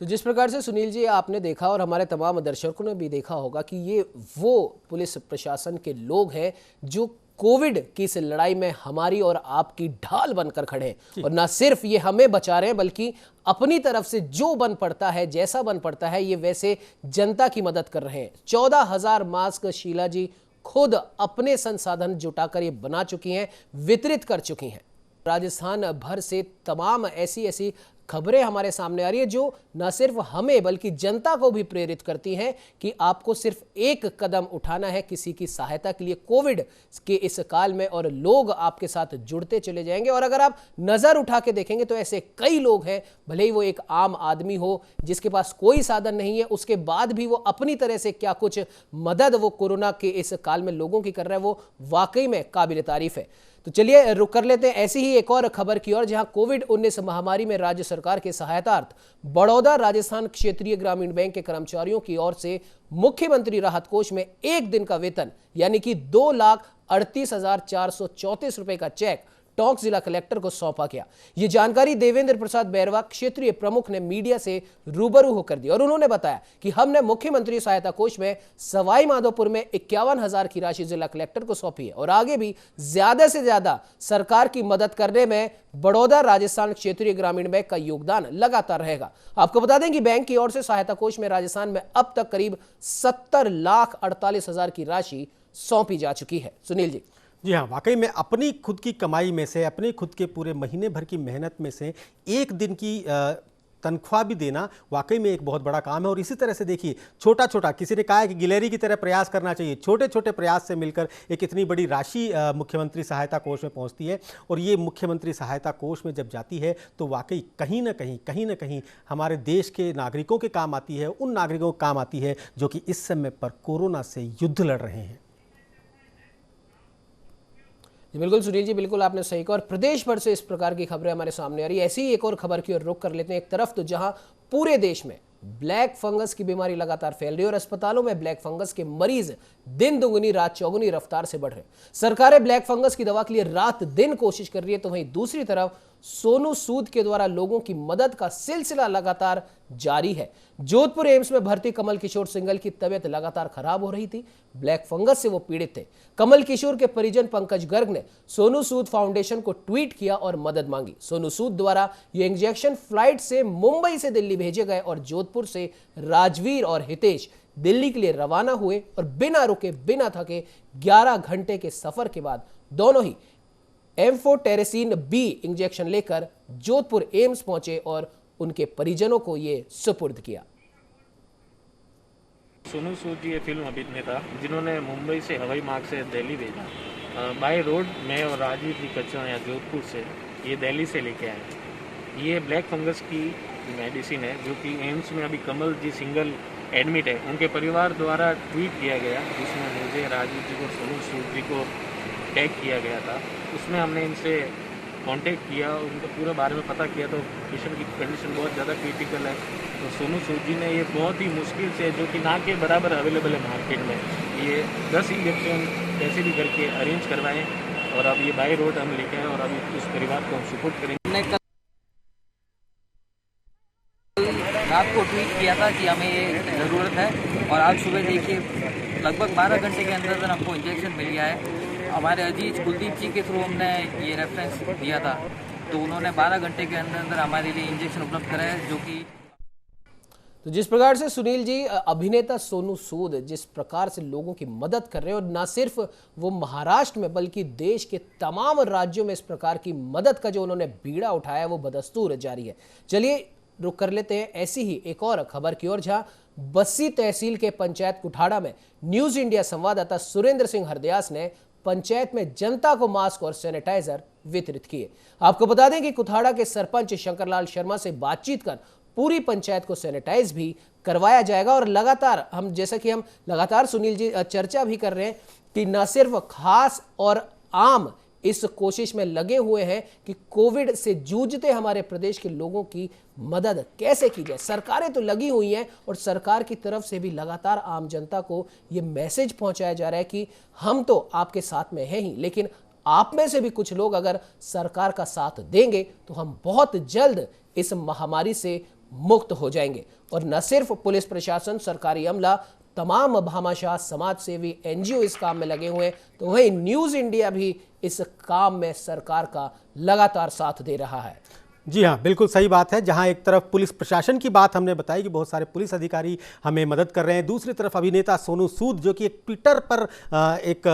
तो जिस प्रकार से सुनील जी आपने देखा, और हमारे तमाम दर्शकों ने भी देखा होगा, कि ये वो पुलिस प्रशासन के लोग हैं जो कोविड की इस लड़ाई में हमारी और आपकी ढाल बनकर खड़े हैं, और ना सिर्फ ये हमें बचा रहे हैं, बल्कि अपनी तरफ से जो बन पड़ता है, जैसा बन पड़ता है, ये वैसे जनता की मदद कर रहे हैं। 14,000 मास्क शीला जी खुद अपने संसाधन जुटाकर ये बना चुकी हैं, वितरित कर चुकी हैं। राजस्थान भर से तमाम ऐसी खबरें हमारे सामने आ रही है, जो न सिर्फ हमें बल्कि जनता को भी प्रेरित करती हैं कि आपको सिर्फ एक कदम उठाना है किसी की सहायता के लिए कोविड के इस काल में, और लोग आपके साथ जुड़ते चले जाएंगे। और अगर आप नजर उठा के देखेंगे तो ऐसे कई लोग हैं, भले ही वो एक आम आदमी हो जिसके पास कोई साधन नहीं है, उसके बाद भी वो अपनी तरह से क्या कुछ मदद वो कोरोना के इस काल में लोगों की कर रहा है, वो वाकई में काबिल तारीफ है। तो चलिए रुक कर लेते हैं ऐसी ही एक और खबर की ओर, जहां कोविड-19 महामारी में राज्य सरकार के सहायतार्थ बड़ौदा राजस्थान क्षेत्रीय ग्रामीण बैंक के कर्मचारियों की ओर से मुख्यमंत्री राहत कोष में एक दिन का वेतन यानी कि 2,38,434 रुपए का चेक टोंक जिला कलेक्टर को सौंपा गया। यह जानकारी देवेंद्र प्रसाद बैरवा क्षेत्रीय प्रमुख ने मीडिया से रूबरू होकर दी, और उन्होंने बताया कि हमने मुख्यमंत्री सहायता कोष में सवाई माधोपुर में 51,000 की राशि जिला कलेक्टर को सौंपी है, और आगे भी ज्यादा से ज्यादा सरकार की मदद करने में बड़ौदा राजस्थान क्षेत्रीय ग्रामीण बैंक का योगदान लगातार रहेगा। आपको बता दें कि बैंक की ओर से सहायता कोष में राजस्थान में अब तक करीब 70,48,000 की राशि सौंपी जा चुकी है। सुनील जी। जी हाँ, वाकई में अपनी खुद की कमाई में से, अपने खुद के पूरे महीने भर की मेहनत में से एक दिन की तनख्वाह भी देना वाकई में एक बहुत बड़ा काम है। और इसी तरह से देखिए, छोटा छोटा, किसी ने कहा है कि गिलहरी की तरह प्रयास करना चाहिए, छोटे छोटे प्रयास से मिलकर एक इतनी बड़ी राशि मुख्यमंत्री सहायता कोष में पहुंचती है। और ये मुख्यमंत्री सहायता कोष में जब जाती है तो वाकई कहीं ना कहीं हमारे देश के नागरिकों के काम आती है, उन नागरिकों के काम आती है जो कि इस समय पर कोरोना से युद्ध लड़ रहे हैं। जी बिल्कुल सुनील जी, बिल्कुल आपने सही कहा, और प्रदेश भर से इस प्रकार की खबरें हमारे सामने आ रही है। ऐसी ही एक और खबर की ओर रुख कर लेते हैं। एक तरफ तो जहां पूरे देश में ब्लैक फंगस की बीमारी लगातार फैल रही है और अस्पतालों में ब्लैक फंगस के मरीज दिन दुगुनी रात चौगुनी रफ्तार से बढ़ रहे हैं, सरकारें ब्लैक फंगस की दवा के लिए रात दिन कोशिश कर रही है, तो वहीं दूसरी तरफ सोनू सूद के द्वारा लोगों की मदद का सिलसिला लगातार जारी है। जोधपुर एम्स में भर्ती कमल किशोर सिंघल की तबीयत लगातार खराब हो रही थी। ब्लैक फंगस से वो पीड़ित थे। कमल किशोर के परिजन पंकज गर्ग ने सोनू सूद फाउंडेशन को ट्वीट किया और मदद मांगी। सोनू सूद द्वारा ये इंजेक्शन फ्लाइट से मुंबई से दिल्ली भेजे गए और जोधपुर से राजवीर और हितेश दिल्ली के लिए रवाना हुए और बिना रुके बिना थके 11 घंटे के सफर के बाद दोनों ही एम्फोटेरेसिन बी इंजेक्शन लेकर जोधपुर एम्स पहुंचे और उनके परिजनों को ये सुपुर्द किया। सोनू सूद जी ये फिल्म अभिनेता जिन्होंने मुंबई से हवाई मार्ग से दिल्ली भेजा। बाय रोड मैं और राजीव जी कच्चा या जोधपुर से ये दिल्ली से लेके आए। ये ब्लैक फंगस की मेडिसिन है जो कि एम्स में अभी कमल जी सिंघल एडमिट है। उनके परिवार द्वारा ट्वीट किया गया जिसमें मुझे, राजीव जी को, सोनू सूद जी को टैग किया गया था। उसमें हमने इनसे कांटेक्ट किया और उनके पूरे बारे में पता किया तो पेशेंट की कंडीशन बहुत ज़्यादा क्रिटिकल है। तो सोनू सूद जी ने ये बहुत ही मुश्किल से, जो कि ना के बराबर अवेलेबल है मार्केट में, ये 10 इंजेक्शन कैसे भी करके अरेंज करवाएं और अब ये बाई रोड हम लेके आए और अभी उस परिवार को हम सपोर्ट करेंगे। रात को ट्वीट किया था कि हमें ये ज़रूरत है और आज सुबह देखिए लगभग 12 घंटे के अंदर हमको इंजेक्शन मिल गया है। हमारे अजीज कुलदीप जी के थ्रू हमने ये रेफरेंस दिया था तो उन्होंने 12 घंटे के अंदर अंदर हमारे लिए इंजेक्शन उपलब्ध कराया जो कि तो जिस प्रकार से सुनील जी अभिनेता सोनू सूद जिस प्रकार से लोगों की मदद कर रहे हैं और न सिर्फ वो महाराष्ट्र में बल्कि देश के तमाम राज्यों में इस प्रकार की मदद का जो उन्होंने बीड़ा उठाया वो बदस्तूर जारी है। चलिए रुक कर लेते हैं ऐसी ही एक और खबर की ओर जहां बस्सी तहसील के पंचायत कुठाड़ा में न्यूज इंडिया संवाददाता सुरेंद्र सिंह हरदयास ने पंचायत में जनता को मास्क और सैनिटाइजर वितरित किए। आपको बता दें कि कुठाड़ा के सरपंच शंकरलाल शर्मा से बातचीत कर पूरी पंचायत को सैनिटाइज भी करवाया जाएगा और लगातार जैसा कि हम लगातार सुनील जी चर्चा भी कर रहे हैं कि न सिर्फ खास और आम इस कोशिश में लगे हुए हैं कि कोविड से जूझते हमारे प्रदेश के लोगों की मदद कैसे की जाए। सरकारें तो लगी हुई हैं और सरकार की तरफ से भी लगातार आम जनता को ये मैसेज पहुंचाया जा रहा है कि हम तो आपके साथ में हैं ही, लेकिन आप में से भी कुछ लोग अगर सरकार का साथ देंगे तो हम बहुत जल्द इस महामारी से मुक्त हो जाएंगे। और न सिर्फ पुलिस प्रशासन, सरकारी अमला, तमाम भामाशाह, समाज सेवी, एनजीओ इस काम में लगे हुए हैं, तो वहीं न्यूज इंडिया भी इस काम में सरकार का लगातार साथ दे रहा है। जी हाँ, बिल्कुल सही बात है। जहां एक तरफ पुलिस प्रशासन की बात हमने बताई कि बहुत सारे पुलिस अधिकारी हमें मदद कर रहे हैं, दूसरी तरफ अभिनेता सोनू सूद जो कि एक ट्विटर पर एक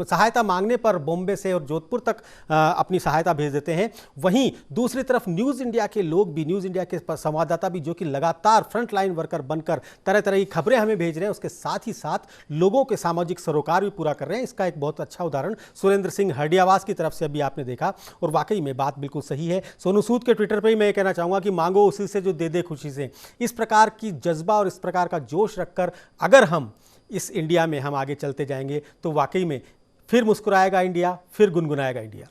सहायता मांगने पर बॉम्बे से और जोधपुर तक अपनी सहायता भेज देते हैं। वहीं दूसरी तरफ न्यूज़ इंडिया के लोग भी, न्यूज़ इंडिया के संवाददाता भी जो कि लगातार फ्रंट लाइन वर्कर बनकर तरह तरह की खबरें हमें भेज रहे हैं, उसके साथ ही साथ लोगों के सामाजिक सरोकार भी पूरा कर रहे हैं। इसका एक बहुत अच्छा उदाहरण सुरेंद्र सिंह हरडियावास की तरफ से अभी आपने देखा और वाकई में बात बिल्कुल सही है। सोनू सूद के ट्विटर पे ही मैं ये कहना चाहूँगा कि मांगो उसी से जो दे दे खुशी से। इस प्रकार की जज्बा और इस प्रकार का जोश रखकर अगर हम इस इंडिया में हम आगे चलते जाएंगे तो वाकई में फिर मुस्कुराएगा इंडिया, फिर गुनगुनाएगा इंडिया।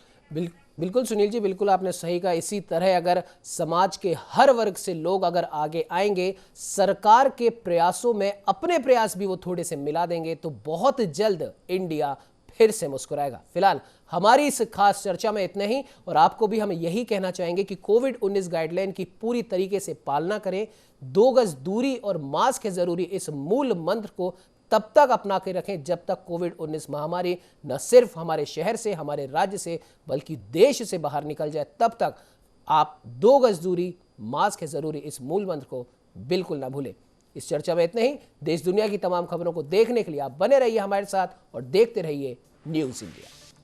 बिल्कुल सुनील जी, बिल्कुल आपने सही कहा। इसी तरह अगर समाज के हर वर्ग से लोग अगर आगे आएंगे, सरकार के प्रयासों में अपने प्रयास भी वो थोड़े से मिला देंगे तो बहुत जल्द इंडिया फिर से मुस्कुराएगा। फिलहाल हमारी इस खास चर्चा में इतना ही और आपको भी हम यही कहना चाहेंगे कि कोविड-19 गाइडलाइन की पूरी तरीके से पालना करें। 2 गज दूरी और मास्क है जरूरी, इस मूल मंत्र को तब तक अपना के रखें जब तक कोविड-19 महामारी न सिर्फ हमारे शहर से, हमारे राज्य से, बल्कि देश से बाहर निकल जाए। तब तक आप 2 गज दूरी, मास्क है जरूरी, इस मूल मंत्र को बिल्कुल ना भूलें। इस चर्चा में इतना ही। देश दुनिया की तमाम खबरों को देखने के लिए आप बने रहिए हमारे साथ और देखते रहिए न्यूज़ इंडिया।